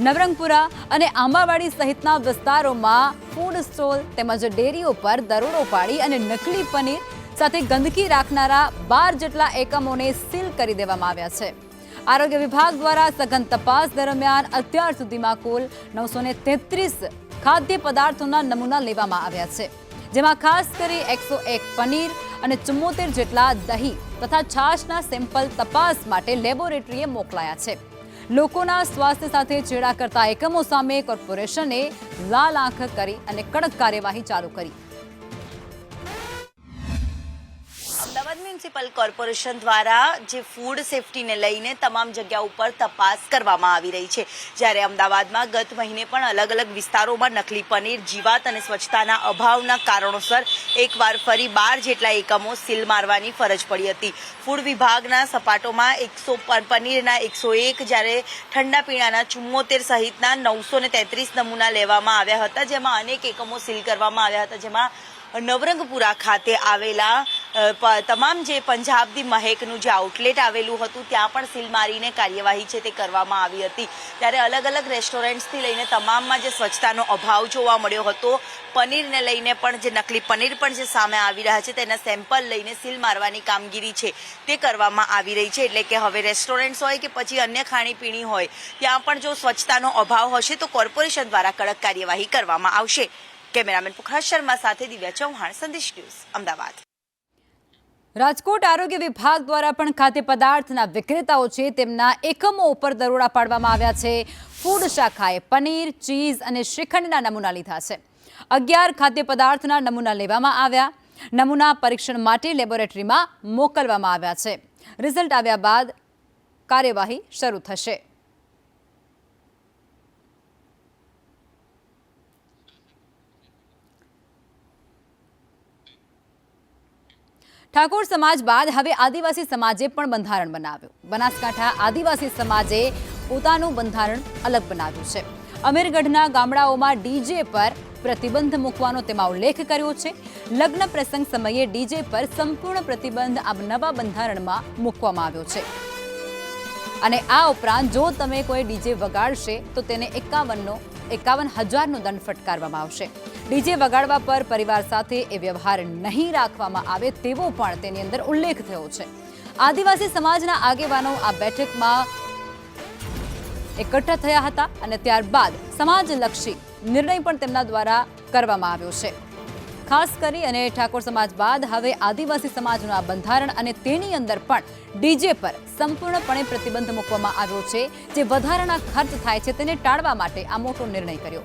નવરંગપુરા અને આંબાવાડી સહિતના વિસ્તારોમાં ફૂડ સ્ટોલ તેમજ ડેરીઓ પર દરોડો પાડી અને નકલી પનીર સાથે ગંદકી રાખનારા 12 જેટલા એકમોને સીલ કરી દેવામાં આવ્યા છે. આરોગ્ય વિભાગ દ્વારા સઘન તપાસ દરમિયાન અત્યાર સુધીમાં કુલ 933 ખાદ્ય પદાર્થોના નમૂના લેવામાં આવ્યા છે, જેમાં ખાસ કરી 101 પનીર અને 74 જેટલા દહીં તથા છાશના સેમ્પલ તપાસ માટે લેબોરેટરીએ મોકલાયા છે. લોકોના સ્વાસ્થ્ય સાથે છેડા કરતા એકમો સામે કોર્પોરેશને લાલ આંખ કરી અને કડક કાર્યવાહી ચાલુ કરી. અમદાવાદની મ્યુનિસિપલ કોર્પોરેશન દ્વારા જે ફૂડ સેફટીને લઈને તમામ જગ્યા ઉપર તપાસ કરવામાં આવી રહી છે, જ્યારે અમદાવાદમાં ગત મહિને પણ અલગ અલગ વિસ્તારોમાં નકલી પનીર, જીવાત અને સ્વચ્છતાના અભાવના કારણોસર એકવાર ફરી 12 જેટલા એકમો સીલ મારવાની ફરજ પડી હતી. ફૂડ વિભાગના સપાટોમાં પનીરના 101, જ્યારે ઠંડા પીણાના 74 સહિતના 933 નમૂના લેવામાં આવ્યા હતા, જેમાં અનેક એકમો સીલ કરવામાં આવ્યા હતા, જેમાં નવરંગપુરા ખાતે આવેલા તમામ જે પંજાબની મહેકનું જે આઉટલેટ આવેલું હતું ત્યાં પણ સીલ મારીને કાર્યવાહી છે તે કરવામાં આવી હતી. ત્યારે અલગ અલગ રેસ્ટોરન્ટ્સથી લઈને તમામમાં જે સ્વચ્છતાનો અભાવ જોવા મળ્યો હતો, પનીરને લઈને પણ જે નકલી પનીર પણ જે સામે આવી રહ્યા છે તેના સેમ્પલ લઈને સીલ મારવાની કામગીરી છે તે કરવામાં આવી રહી છે. એટલે કે હવે રેસ્ટોરન્ટ્સ હોય કે પછી અન્ય ખાણીપીણી હોય, ત્યાં પણ જો સ્વચ્છતાનો અભાવ હશે તો કોર્પોરેશન દ્વારા કડક કાર્યવાહી કરવામાં આવશે. કેમેરામેન પુખરાજ શર્મા સાથે દિવ્યા ચૌહાણ, સંદેશ ન્યૂઝ, અમદાવાદ. રાજકોટ આરોગ્ય વિભાગ દ્વારા પણ ખાદ્ય પદાર્થના વિક્રેતાઓ છે તેમના એકમો ઉપર દરોડા પાડવામાં આવ્યા છે. ફૂડ શાખાએ પનીર, ચીઝ અને શ્રીખંડના નમૂના લીધા છે. 11 ખાદ્ય પદાર્થના નમૂના લેવામાં આવ્યા. નમૂના પરીક્ષણ માટે લેબોરેટરીમાં મોકલવામાં આવ્યા છે. રિઝલ્ટ આવ્યા બાદ કાર્યવાહી શરૂ થશે. ઠાકોર સમાજ બાદ હવે આદિવાસી સમાજે પણ બંધારણ બનાવ્યું. બનાસકાંઠા આદિવાસી સમાજે પોતાનું બંધારણ અલગ બનાવ્યું છે. અમીરગઢના ગામડાઓમાં ડીજે પર પ્રતિબંધ મૂકવાનો તેમાં ઉલ્લેખ કર્યો છે. લગ્ન પ્રસંગ સમયે ડીજે પર સંપૂર્ણ પ્રતિબંધ આ નવા બંધારણમાં મૂકવામાં આવ્યો છે. અને આ ઉપરાંત જો તમે કોઈ ડીજે વગાડશે તો તેને 51,000નો દંડ ફટકારવામાં આવશે. ડીજે વગાડવા પર પરિવાર સાથે એ વ્યવહાર નહીં રાખવામાં આવે તેવો પણ તેની અંદર ઉલ્લેખ થયો છે. આદિવાસી સમાજના આગેવાનો આ બેઠકમાં એકઠા થયા હતા અને ત્યારબાદ સમાજલક્ષી નિર્ણય પણ તેમના દ્વારા કરવામાં આવ્યો છે. ખાસ કરી અને ઠાકોર સમાજ બાદ હવે આદિવાસી સમાજનું આ બંધારણ અને તેની અંદર પણ ડીજે પર સંપૂર્ણપણે પ્રતિબંધ મૂકવામાં આવ્યો છે. જે વધારાના ખર્ચ થાય છે તેને ટાળવા માટે આ મોટો નિર્ણય કર્યો.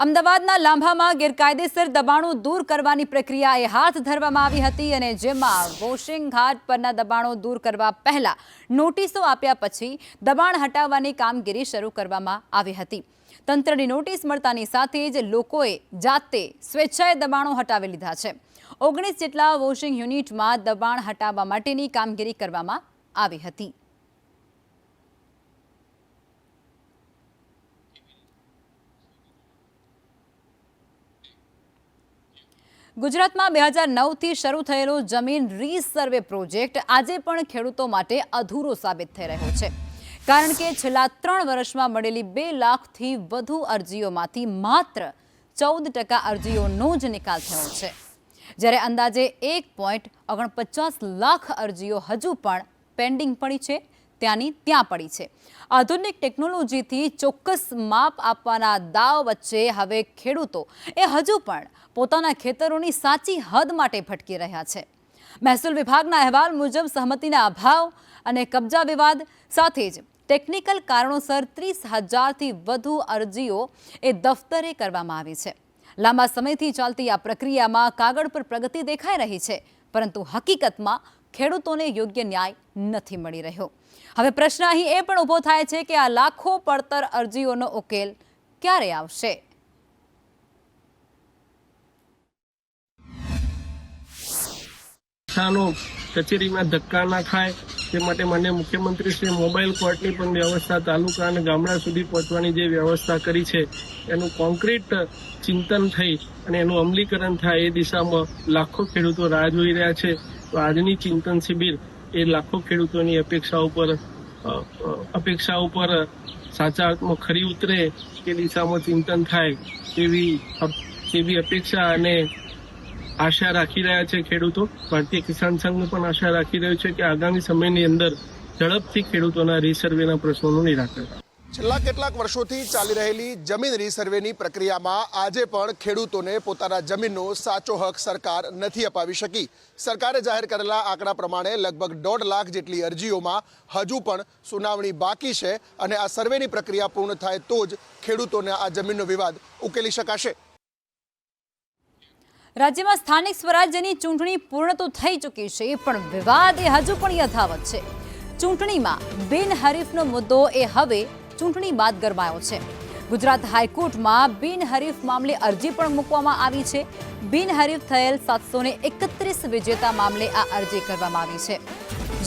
અમદાવાદના લાંભામાં ગેરકાયદેસર દબાણો દૂર કરવાની પ્રક્રિયાએ હાથ ધરવામાં આવી હતી અને જેમાં વોશિંગ ઘાટ પરના દબાણો દૂર કરવા પહેલા નોટિસો આપ્યા પછી દબાણ હટાવવાની કામગીરી શરૂ કરવામાં આવી હતી. તંત્રની નોટિસ મળતાની સાથે જ લોકોએ જાતે સ્વેચ્છાએ દબાણો હટાવી લીધા છે. 19 જેટલા વોશિંગ યુનિટમાં દબાણ હટાવવા માટેની કામગીરી કરવામાં આવી હતી. ગુજરાતમાં 2009થી શરૂ થયેલો જમીન રીસર્વે પ્રોજેક્ટ આજે પણ ખેડૂતો માટે અધૂરો સાબિત થઈ રહ્યો છે. કારણ કે છેલ્લા 3 વર્ષમાં મળેલી 2 લાખથી વધુ અરજીઓમાંથી માત્ર 14% અરજીઓનો જ નિકાલ થયો છે. જ્યારે અંદાજે 1.49 લાખ અરજીઓ હજુ પણ પેન્ડિંગ પડી છે, ત્યાંની ત્યાં પડી છે. આધુનિક ટેકનોલોજીથી ચોક્કસ માપ આપવાના દાવ વચ્ચે હવે ખેડૂતો એ હજુ પણ પોતાના ખેતરોની સાચી હદ માટે ભટકી રહ્યા છે. મહેસૂલ વિભાગના અહેવાલ મુજબ સહમતિના અભાવ અને કબજા વિવાદ સાથે જ ટેકનિકલ કારણોસર 30,000થી વધુ અરજીઓ એ દફતરે કરવામાં આવી છે. લાંબા સમયથી ચાલતી આ પ્રક્રિયામાં કાગળ પર પ્રગતિ દેખાઈ રહી છે, પરંતુ હકીકતમાં ખેડૂતોને યોગ્ય ન્યાય નથી મળી રહ્યો. હવે પ્રશ્ન અહીં એ પણ ઊભો થાય છે કે આ લાખો પડતર અરજીઓનો ઉકેલ ક્યારે આવશે? કચેરીમાં ધક્કા ના ખાય તે માટે મને મુખ્યમંત્રી શ્રી મોબાઈલ કોર્ટની પણ વ્યવસ્થા તાલુકા અને ગામડા સુધી પહોંચવાની જે વ્યવસ્થા કરી છે એનું કોન્ક્રીટ ચિંતન થઈ અને એનું અમલીકરણ થાય એ દિશામાં લાખો ખેડૂતો રાહ જોઈ રહ્યા છે. તો આજની ચિંતન શિબિર એ લાખો ખેડૂતોની અપેક્ષા ઉપર સાચા અર્થમાં ખરી ઉતરે એ દિશામાં ચિંતન થાય તેવી અપેક્ષા અને આશા રાખી રહ્યા છે ખેડૂતો. ભારતીય કિસાન સંઘ પણ આશા રાખી રહ્યો છે કે આગામી સમયની અંદર ઝડપથી ખેડૂતોના રીસર્વેના પ્રશ્નોનું નિરાકરણ. છેલ્લા કેટલાક વર્ષોથી ચાલી રહેલી જમીન રીસર્વેની પ્રક્રિયામાં આજે પણ ખેડૂતોને પોતાના જમીનનો સાચો હક સરકાર નથી અપાવી શકી. સરકારે જાહેર કરેલા આંકડા પ્રમાણે લગભગ 1.5 લાખ જેટલી અરજીઓમાં હજુ પણ સુનાવણી બાકી છે અને આ સર્વેની પ્રક્રિયા પૂર્ણ થાય તો જ ખેડૂતોને આ જમીનનો વિવાદ ઉકેલી શકાશે. રાજ્યમાં સ્થાનિક સ્વરાજ્યની ચૂંટણી પૂર્ણ તો થઈ ચૂકી છે, પણ વિવાદ એ હજુ પણ યથાવત છે. ચૂંટણીમાં બિનહરીફનો મુદ્દો એ હવે ચૂંટણી બાદ ગરમાયો છે. ગુજરાત હાઈકોર્ટમાં બિનહરીફ મામલે અરજી પણ મૂકવામાં આવી છે. બિનહરીફ થયેલ 731 વિજેતા મામલે આ અરજી કરવામાં આવી છે,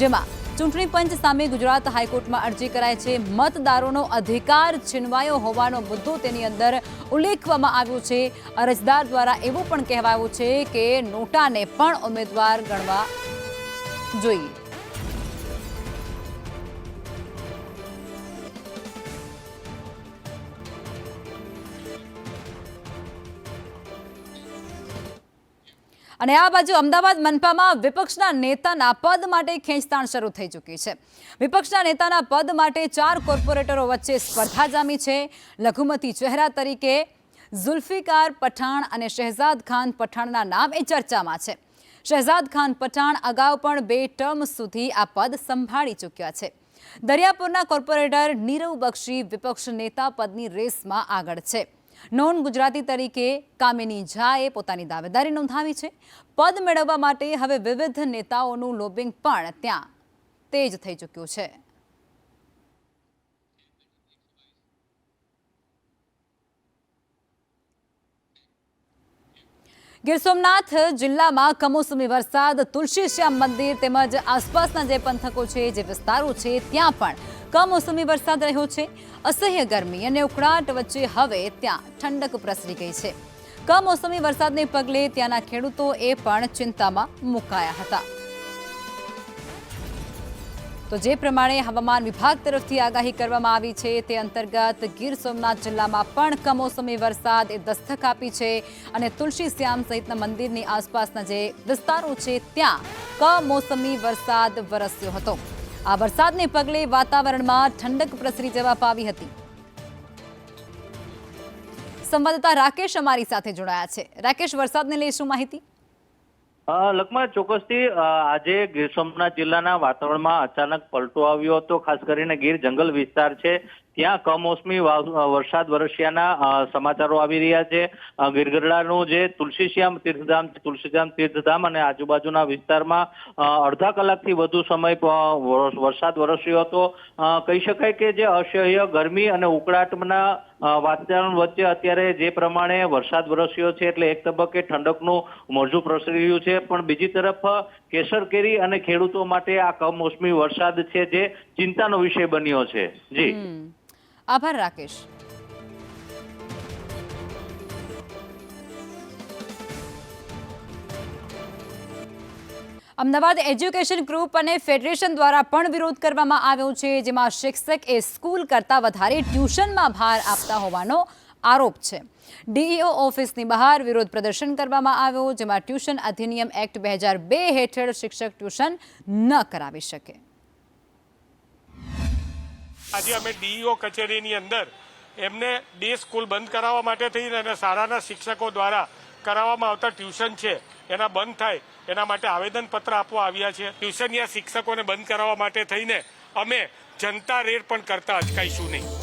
જેમાં ચૂંટણી પંચ સામે ગુજરાત હાઈકોર્ટમાં અરજી કરાઈ છે. મતદારોનો અધિકાર છીનવાયો હોવાનો મુદ્દો તેની અંદર ઉલ્લેખવામાં આવ્યો છે. અરજદાર દ્વારા એવું પણ કહેવાયું છે કે નોટાને પણ ઉમેદવાર ગણવા જોઈએ. અને આ બાજુ અમદાવાદ મનપામાં વિપક્ષના નેતાના પદ માટે ખેંચતાણ શરૂ થઈ ચૂકી છે. વિપક્ષના નેતાના પદ માટે 4 કોર્પોરેટરો વચ્ચે સ્પર્ધા જામી છે. લઘુમતી ચહેરા તરીકે ઝુલ્ફિકાર પઠાણ અને શહેજાદ ખાન પઠાણના નામ એ ચર્ચામાં છે. શહેજાદ ખાન પઠાણ અગાઉ પણ 2 ટર્મ સુધી આ પદ સંભાળી ચૂક્યા છે. દરિયાપુરના કોર્પોરેટર નીરવ બક્ષી વિપક્ષ નેતા પદની રેસમાં આગળ છે. નોન ગુજરાતી તરીકે કામિની ઝાએ પોતાની દાવેદારી નોંધાવી છે. પદ મેળવવા માટે હવે વિવિધ નેતાઓનું લોબિંગ પણ ત્યાં તેજ થઈ ચૂક્યું છે. ગીર સોમનાથ જિલ્લામાં કમોસમી વરસાદ તુલસીશ્યામ મંદિર તેમજ આસપાસના જે પંથકો છે, જે વિસ્તારો છે, ત્યાં પણ કમોસમી વરસાદ રહ્યો છે. અસહ્ય ગરમી અને ઉકળાટ વચ્ચે હવે ત્યાં ઠંડક પ્રસરી ગઈ છે. કમોસમી વરસાદને પગલે ત્યાંના ખેડૂતો એ પણ ચિંતામાં મુકાયા હતા. તો જે પ્રમાણે હવામાન વિભાગ તરફથી આગાહી કરવામાં આવી છે તે અંતર્ગત ગીર સોમનાથ જિલ્લામાં પણ કમોસમી વરસાદ એ દસ્તક આપી છે અને તુલસીશ્યામ સહિતના મંદિરની આસપાસના જે વિસ્તારો છે ત્યાં કમોસમી વરસાદ વરસ્યો હતો. આ વરસાદને પગલે વાતાવરણમાં ઠંડક પ્રસરી જવા પામી હતી. સંવાદદાતા રાકેશ અમારી સાથે જોડાયા છે. રાકેશ, વરસાદને લઈ શું માહિતી? લખમાં ચોક્કસથી આજે ગીર સોમનાથ જિલ્લાના વાતાવરણમાં અચાનક પલટો આવ્યો હતો. ખાસ કરીને ગીર જંગલ વિસ્તાર છે ત્યાં કમોસમી વરસાદ વરસ્યાના સમાચારો આવી રહ્યા છે. ગીરગઢડાનું જે તુલસીશ્યામ તીર્થધામ અને આજુબાજુના વિસ્તારમાં અડધા કલાકથી વધુ સમય વરસાદ વરસ્યો હતો. કહી શકાય કે જે અસહ્ય ગરમી અને ઉકળાટના વાતાવરણ વચ્ચે અત્યારે જે પ્રમાણે વરસાદ વરસ્યો છે એટલે એક તબક્કે ઠંડકનું મોજું પ્રસરી રહ્યું છે, પણ બીજી તરફ કેસર કેરી અને ખેડૂતો માટે આ કમોસમી વરસાદ છે જે ચિંતાનો વિષય બન્યો છે. જી આભાર રાકેશ. અમદાવાદ એજ્યુકેશન ગ્રુપ અને ફેડરેશન દ્વારા પણ વિરોધ કરવામાં આવ્યો છે, જેમાં શિક્ષક એ સ્કૂલ કરતાં વધારે ટ્યુશનમાં ભાર આપતા હોવાનો આરોપ છે. ડીઈઓ ઓફિસની બહાર વિરોધ પ્રદર્શન કરવામાં આવ્યો, જેમાં ટ્યુશન અધિનિયમ એક્ટ 2002 હેઠળ શિક્ષક ટ્યુશન ન કરાવી શકે. આજે અમે ડીઈઓ કચેરીની અંદર એમને ડે સ્કૂલ બંધ કરાવવા માટે થઈને અને શાળાના શિક્ષકો દ્વારા કરાવવામાં આવતા ટ્યુશન છે એના બંધ થાય એના માટે આવેદનપત્ર આપવા આવ્યા છે. ટ્યુશન યા શિક્ષકોને બંધ કરાવવા માટે થઈને અમે જનતા રેડ પણ કરતા અચકાઈશું નહીં.